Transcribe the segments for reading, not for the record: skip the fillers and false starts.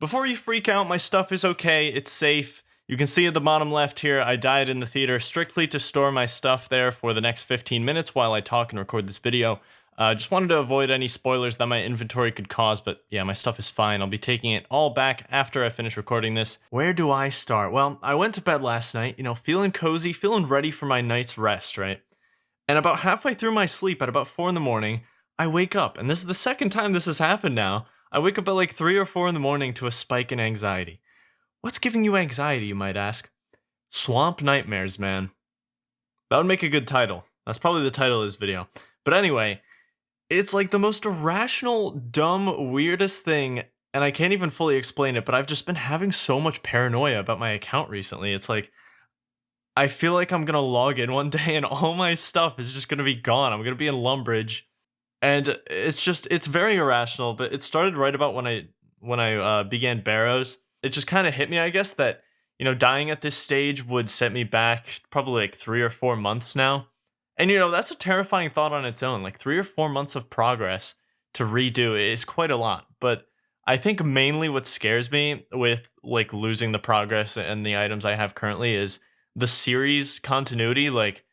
Before you freak out, my stuff is okay, it's safe. You can see at the bottom left here, I died in the theater strictly to store my stuff there for the next 15 minutes while I talk and record this video. Just wanted to avoid any spoilers that my inventory could cause, but yeah, my stuff is fine. I'll be taking it all back after I finish recording this. Where do I start? Well, I went to bed last night, feeling cozy, feeling ready for my night's rest, right? And about halfway through my sleep at about 4 in the morning, I wake up, and this is the second time this has happened now. I wake up at like 3 or 4 in the morning to a spike in anxiety. What's giving you anxiety, you might ask? Swamp nightmares, man. That would make a good title. That's probably the title of this video. But anyway, it's like the most irrational, dumb, weirdest thing, and I can't even fully explain it, but I've just been having so much paranoia about my account recently. It's like, I feel like I'm gonna log in one day and all my stuff is just gonna be gone. I'm gonna be in Lumbridge. And it's very irrational, but it started right about when I began Barrows. It just kind of hit me, I guess, that, dying at this stage would set me back probably like 3 or 4 months now. And, that's a terrifying thought on its own. Like 3 or 4 months of progress to redo is quite a lot. But I think mainly what scares me with like losing the progress and the items I have currently is the series continuity, like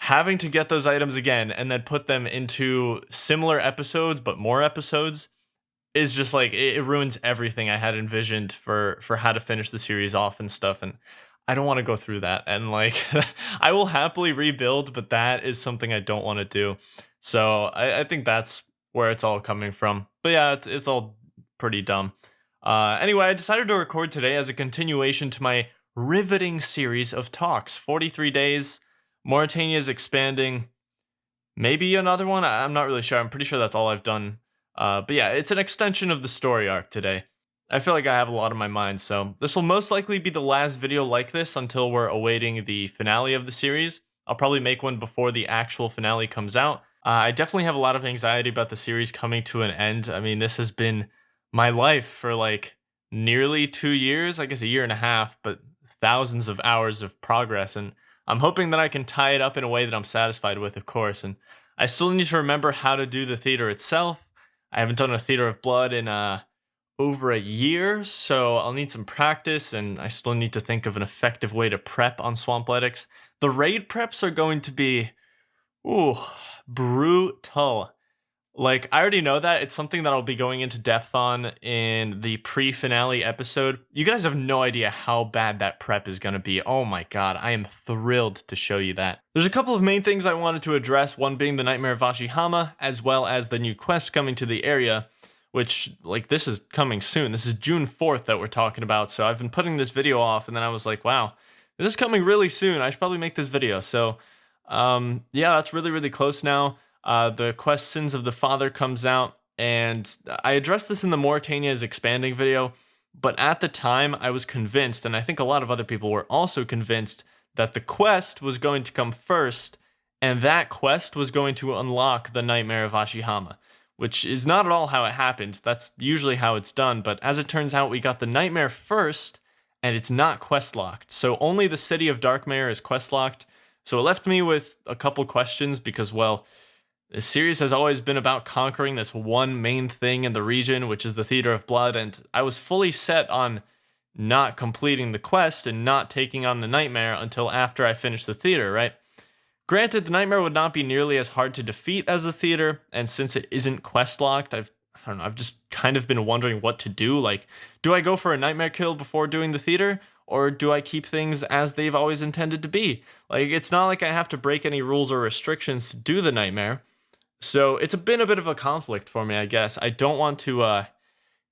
having to get those items again and then put them into similar episodes but more episodes is just like it ruins everything I had envisioned for how to finish the series off and stuff, and I don't want to go through that. And like I will happily rebuild, but that is something I don't want to do. So I think that's where it's all coming from. But yeah, it's all pretty dumb. Anyway, I decided to record today as a continuation to my riveting series of talks. 43 days. Mauritania is expanding. Maybe another one? I'm not really sure. I'm pretty sure that's all I've done. But yeah, it's an extension of the story arc today. I feel like I have a lot in my mind, so this will most likely be the last video like this until we're awaiting the finale of the series. I'll probably make one before the actual finale comes out. I definitely have a lot of anxiety about the series coming to an end. I mean, this has been my life for like nearly 2 years, I guess a year and a half, but thousands of hours of progress, and I'm hoping that I can tie it up in a way that I'm satisfied with, of course, and I still need to remember how to do the theater itself. I haven't done a theater of blood in over a year, so I'll need some practice, and I still need to think of an effective way to prep on Swampletics. The raid preps are going to be, brutal. Like, I already know that. It's something that I'll be going into depth on in the pre-finale episode. You guys have no idea how bad that prep is going to be. Oh my god, I am thrilled to show you that. There's a couple of main things I wanted to address, one being the Nightmare of Ashihama, as well as the new quest coming to the area, which, like, this is coming soon. This is June 4th that we're talking about, so I've been putting this video off, and then I was like, wow, this is coming really soon. I should probably make this video. So, yeah, that's really, really close now. The quest Sins of the Father comes out, and I addressed this in the Mauritania is expanding video, but at the time I was convinced, and I think a lot of other people were also convinced, that the quest was going to come first, and that quest was going to unlock the Nightmare of Ashihama, which is not at all how it happened. That's usually how it's done, but as it turns out, we got the Nightmare first, and it's not quest locked, so only the City of Darkmare is quest locked. So it left me with a couple questions because, well, this series has always been about conquering this one main thing in the region, which is the Theater of Blood, and I was fully set on not completing the quest and not taking on the Nightmare until after I finished the theater, right? Granted, the Nightmare would not be nearly as hard to defeat as the theater, and since it isn't quest locked, I've just kind of been wondering what to do. Like, do I go for a Nightmare kill before doing the theater? Or do I keep things as they've always intended to be? Like, it's not like I have to break any rules or restrictions to do the Nightmare. So it's been a bit of a conflict for me, I guess. I don't want to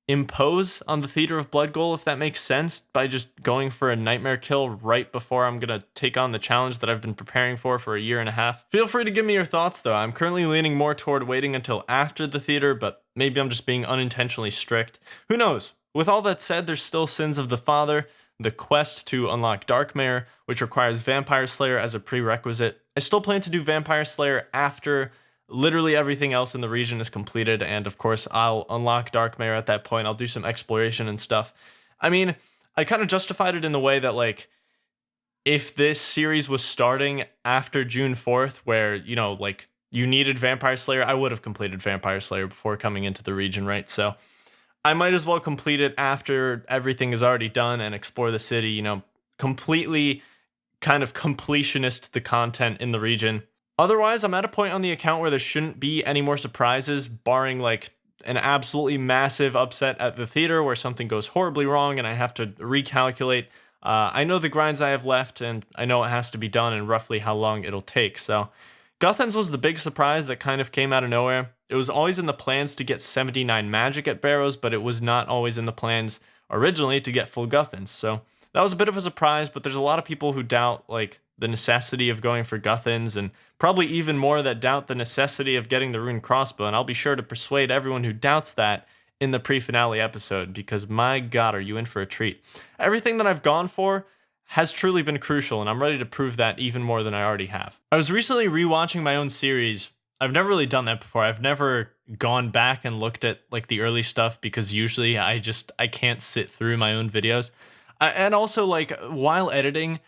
impose on the Theater of Blood goal, if that makes sense, by just going for a Nightmare kill right before I'm going to take on the challenge that I've been preparing for a year and a half. Feel free to give me your thoughts, though. I'm currently leaning more toward waiting until after the theater, but maybe I'm just being unintentionally strict. Who knows? With all that said, there's still Sins of the Father, the quest to unlock Darkmare, which requires Vampire Slayer as a prerequisite. I still plan to do Vampire Slayer after literally everything else in the region is completed, and of course I'll unlock Darkmare at that point. I'll do some exploration and stuff. I mean, I kind of justified it in the way that, like, if this series was starting after June 4th, where, you needed Vampire Slayer, I would have completed Vampire Slayer before coming into the region, right? So I might as well complete it after everything is already done and explore the city, completely kind of completionist the content in the region. Otherwise, I'm at a point on the account where there shouldn't be any more surprises, barring like an absolutely massive upset at the theater where something goes horribly wrong and I have to recalculate. I know the grinds I have left, and I know it has to be done and roughly how long it'll take. So, Guthans was the big surprise that kind of came out of nowhere. It was always in the plans to get 79 magic at Barrows, but it was not always in the plans originally to get full Guthans. So, that was a bit of a surprise, but there's a lot of people who doubt like the necessity of going for Guthans, and probably even more that doubt the necessity of getting the rune crossbow, and I'll be sure to persuade everyone who doubts that in the pre-finale episode, because my god, are you in for a treat. Everything that I've gone for has truly been crucial, and I'm ready to prove that even more than I already have. I was recently rewatching my own series. I've never really done that before. I've never gone back and looked at like the early stuff, because usually I can't sit through my own videos. And also, like, while editing,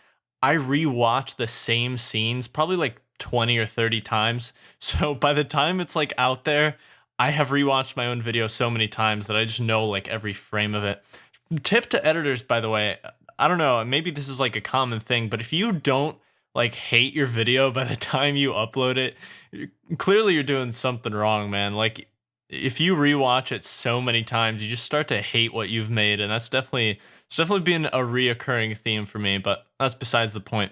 I rewatch the same scenes probably like 20 or 30 times. So by the time it's like out there, I have rewatched my own video so many times that I just know like every frame of it. Tip to editors, by the way, I don't know, maybe this is like a common thing, but if you don't like hate your video by the time you upload it, clearly you're doing something wrong, man. Like, if you rewatch it so many times, you just start to hate what you've made, and it's definitely been a reoccurring theme for me, but that's besides the point.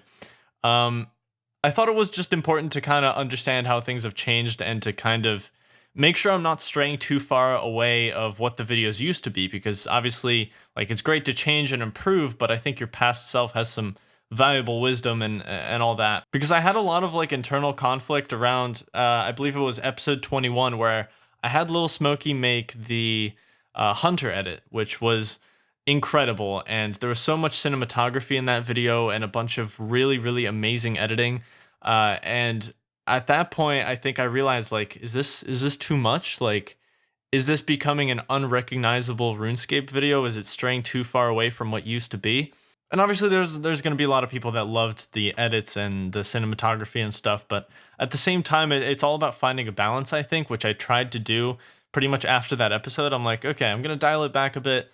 I thought it was just important to kind of understand how things have changed and to kind of make sure I'm not straying too far away of what the videos used to be, because obviously, like, it's great to change and improve, but I think your past self has some valuable wisdom and all that. Because I had a lot of like internal conflict around, I believe it was episode 21, where I had Lil Smokey make the Hunter edit, which was incredible, and there was so much cinematography in that video and a bunch of really, really amazing editing. And at that point, I think I realized, like, is this too much? Like, is this becoming an unrecognizable RuneScape video? Is it straying too far away from what used to be? And obviously, there's going to be a lot of people that loved the edits and the cinematography and stuff, but at the same time, it's all about finding a balance, I think, which I tried to do pretty much after that episode. I'm like, okay, I'm going to dial it back a bit.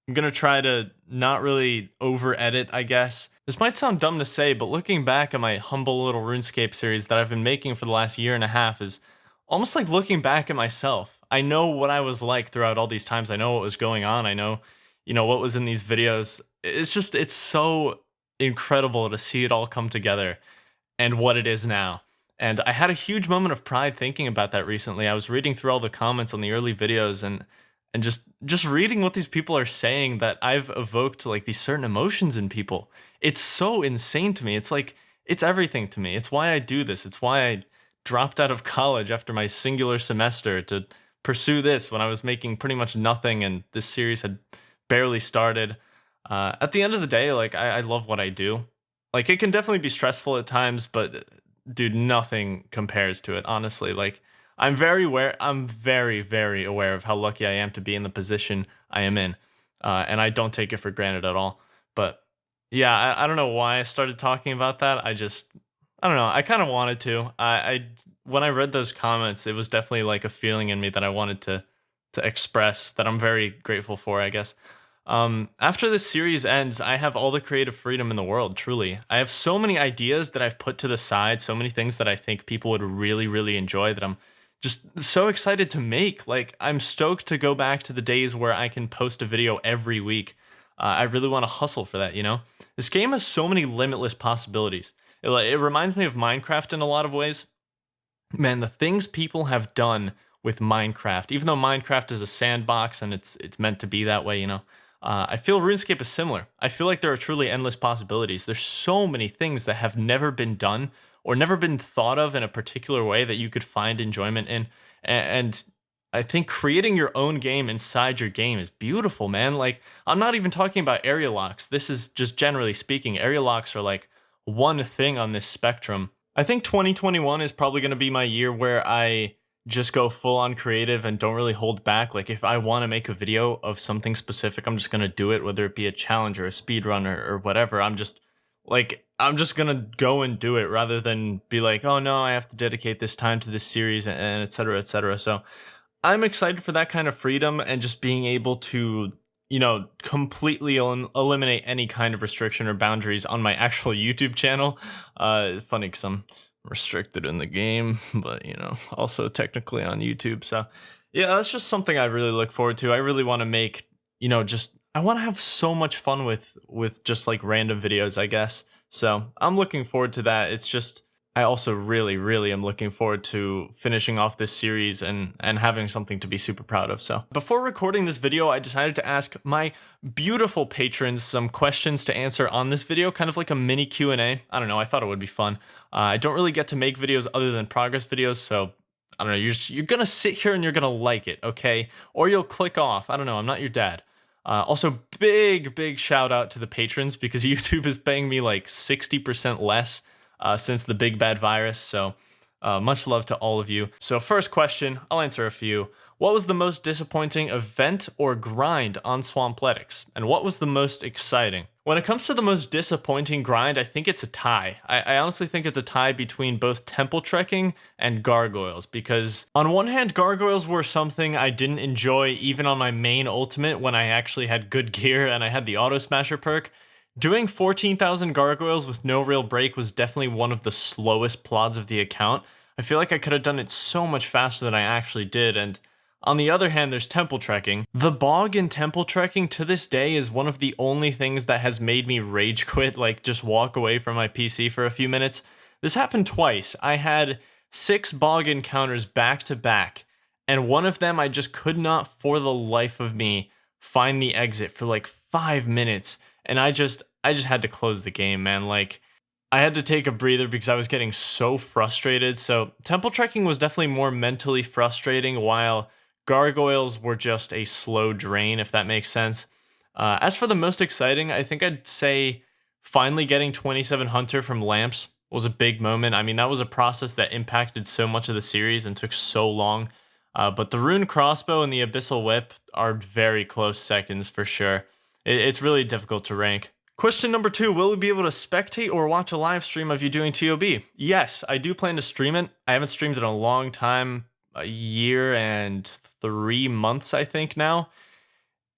I'm going to try to not really over-edit, I guess. This might sound dumb to say, but looking back at my humble little RuneScape series that I've been making for the last year and a half is almost like looking back at myself. I know what I was like throughout all these times. I know what was going on. I know, what was in these videos. It's so incredible to see it all come together and what it is now. And I had a huge moment of pride thinking about that recently. I was reading through all the comments on the early videos and just reading what these people are saying, that I've evoked like these certain emotions in people. It's so insane to me. It's like, it's everything to me. It's why I do this. It's why I dropped out of college after my singular semester to pursue this when I was making pretty much nothing and this series had barely started. At the end of the day, like, I love what I do. Like, it can definitely be stressful at times, but dude, nothing compares to it, honestly. Like, I'm very, very aware of how lucky I am to be in the position I am in. And I don't take it for granted at all. But yeah, I don't know why I started talking about that. I don't know. I kind of wanted to. When I read those comments, it was definitely like a feeling in me that I wanted to express, that I'm very grateful for, I guess. After this series ends, I have all the creative freedom in the world, truly. I have so many ideas that I've put to the side, so many things that I think people would really, really enjoy, that I'm just so excited to make. Like, I'm stoked to go back to the days where I can post a video every week. I really want to hustle for that, This game has so many limitless possibilities. It reminds me of Minecraft in a lot of ways. Man, the things people have done with Minecraft, even though Minecraft is a sandbox and it's meant to be that way, I feel RuneScape is similar. I feel like there are truly endless possibilities. There's so many things that have never been done or never been thought of in a particular way that you could find enjoyment in. And I think creating your own game inside your game is beautiful, man. Like, I'm not even talking about area locks. This is just generally speaking. Area locks are like one thing on this spectrum. I think 2021 is probably going to be my year where I just go full on creative and don't really hold back. Like, if I want to make a video of something specific, I'm just going to do it, whether it be a challenge or a speed run or whatever. I'm just going to go and do it, rather than be like, oh no, I have to dedicate this time to this series and et cetera, et cetera. So I'm excited for that kind of freedom and just being able to, completely eliminate any kind of restriction or boundaries on my actual YouTube channel. Funny because I'm restricted in the game, but, also technically on YouTube. So, yeah, that's just something I really look forward to. I really want to make, I want to have so much fun with just like random videos, I guess. So I'm looking forward to that. It's just, I also really, really am looking forward to finishing off this series and having something to be super proud of. So before recording this video, I decided to ask my beautiful patrons some questions to answer on this video, kind of like a mini Q&A. I don't know, I thought it would be fun. I don't really get to make videos other than progress videos, so I don't know, you're gonna sit here and you're gonna like it, okay? Or you'll click off. I don't know, I'm not your dad. Also, big shout out to the patrons because YouTube is paying me like 60% less since the big bad virus. So much love to all of you. So first question, I'll answer a few. What was the most disappointing event or grind on Swampletics? And what was the most exciting? When it comes to the most disappointing grind, I think it's a tie. I honestly think it's a tie between both temple trekking and gargoyles, because on one hand, gargoyles were something I didn't enjoy even on my main ultimate when I actually had good gear and I had the auto smasher perk. Doing 14,000 gargoyles with no real break was definitely one of the slowest plods of the account. I feel like I could have done it so much faster than I actually did, and on the other hand, there's temple trekking. The bog in temple trekking to this day is one of the only things that has made me rage quit, like just walk away from my PC for a few minutes. This happened twice. I had 6 bog encounters back to back, and one of them I just could not for the life of me find the exit for like 5 minutes, and I just had to close the game, man. Like, I had to take a breather because I was getting so frustrated. So temple trekking was definitely more mentally frustrating, while gargoyles were just a slow drain, if that makes sense. As for the most exciting, I think I'd say finally getting 27 Hunter from Lamps was a big moment. I mean, that was a process that impacted so much of the series and took so long. But the Rune Crossbow and the Abyssal Whip are very close seconds for sure. It's really difficult to rank. Question number 2, will we be able to spectate or watch a live stream of you doing TOB? Yes, I do plan to stream it. I haven't streamed in a long time, a year and 3 months, I think now.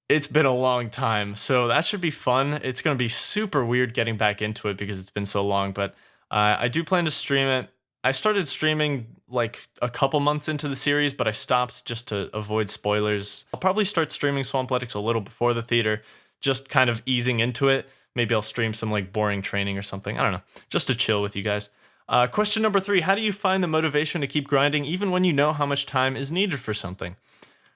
It's been a long time, so that should be fun. It's going to be super weird getting back into it because it's been so long, but I do plan to stream it. I started streaming like a couple months into the series, but I stopped just to avoid spoilers. I'll probably start streaming Swampletics a little before the theater, just kind of easing into it. Maybe I'll stream some like boring training or something. I don't know, just to chill with you guys. Question number 3, how do you find the motivation to keep grinding even when you know how much time is needed for something?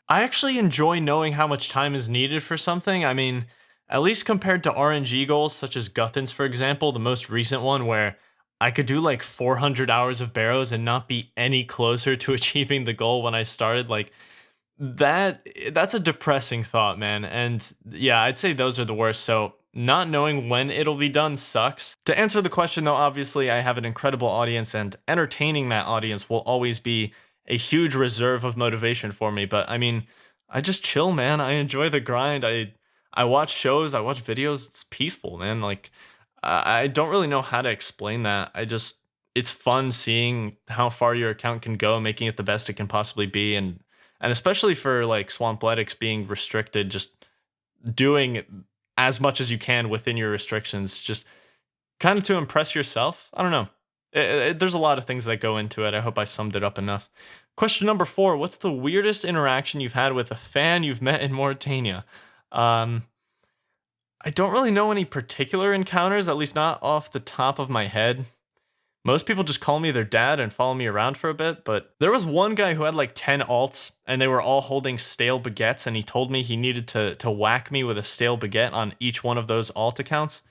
I actually enjoy knowing how much time is needed for something. I mean, at least compared to RNG goals such as Guthan's, for example, the most recent one where I could do like 400 hours of barrows and not be any closer to achieving the goal when I started. Like, that's a depressing thought, man. And yeah, I'd say those are the worst. So not knowing when it'll be done sucks. To answer the question though, obviously I have an incredible audience and entertaining that audience will always be a huge reserve of motivation for me. But I mean, I just chill, man. I enjoy the grind. I watch shows, I watch videos. It's peaceful, man. Like, I don't really know how to explain that. It's fun seeing how far your account can go, making it the best it can possibly be. And especially for like Swampletics being restricted, just doing as much as you can within your restrictions, just kind of to impress yourself. I don't know. There's a lot of things that go into it. I hope I summed it up enough. Question number 4, what's the weirdest interaction you've had with a fan you've met in Mauritania? I don't really know any particular encounters, at least not off the top of my head. Most people just call me their dad and follow me around for a bit, but there was one guy who had like 10 alts, and they were all holding stale baguettes, and he told me he needed to whack me with a stale baguette on each one of those alt accounts.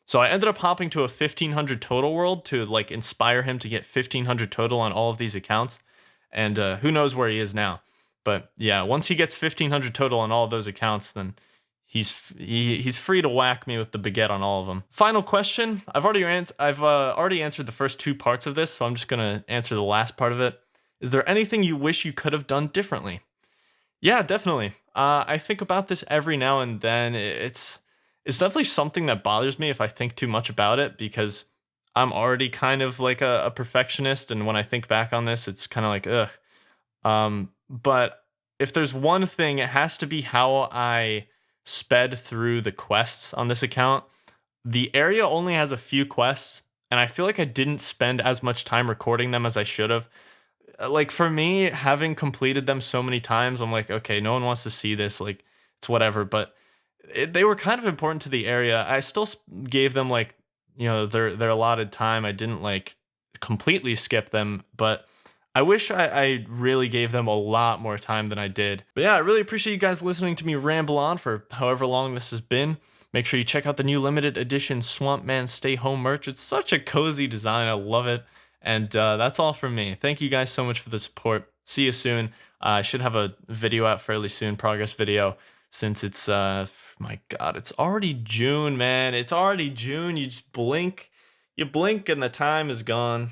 So I ended up hopping to a 1500 total world to like inspire him to get 1500 total on all of these accounts, and who knows where he is now. But yeah, once he gets 1500 total on all of those accounts, then he's free to whack me with the baguette on all of them. Final question. I've already answered the first 2 parts of this, so I'm just gonna answer the last part of it. Is there anything you wish you could have done differently? Yeah, definitely. I think about this every now and then. It's definitely something that bothers me if I think too much about it, because I'm already kind of like a perfectionist, and when I think back on this, it's kind of like ugh. But if there's one thing, it has to be how I sped through the quests on this account. The area only has a few quests, and I feel like I didn't spend as much time recording them as I should have. Like for me, having completed them so many times, I'm like, okay, no one wants to see this. Like it's whatever. But they were kind of important to the area. I still gave them like their allotted time. I didn't like completely skip them, but I wish I really gave them a lot more time than I did. But yeah, I really appreciate you guys listening to me ramble on for however long this has been. Make sure you check out the new limited edition Swamp Man Stay Home merch. It's such a cozy design. I love it. And that's all from me. Thank you guys so much for the support. See you soon. I should have a video out fairly soon, progress video, since it's, my God, it's already June, man. It's already June. You just blink, and the time is gone.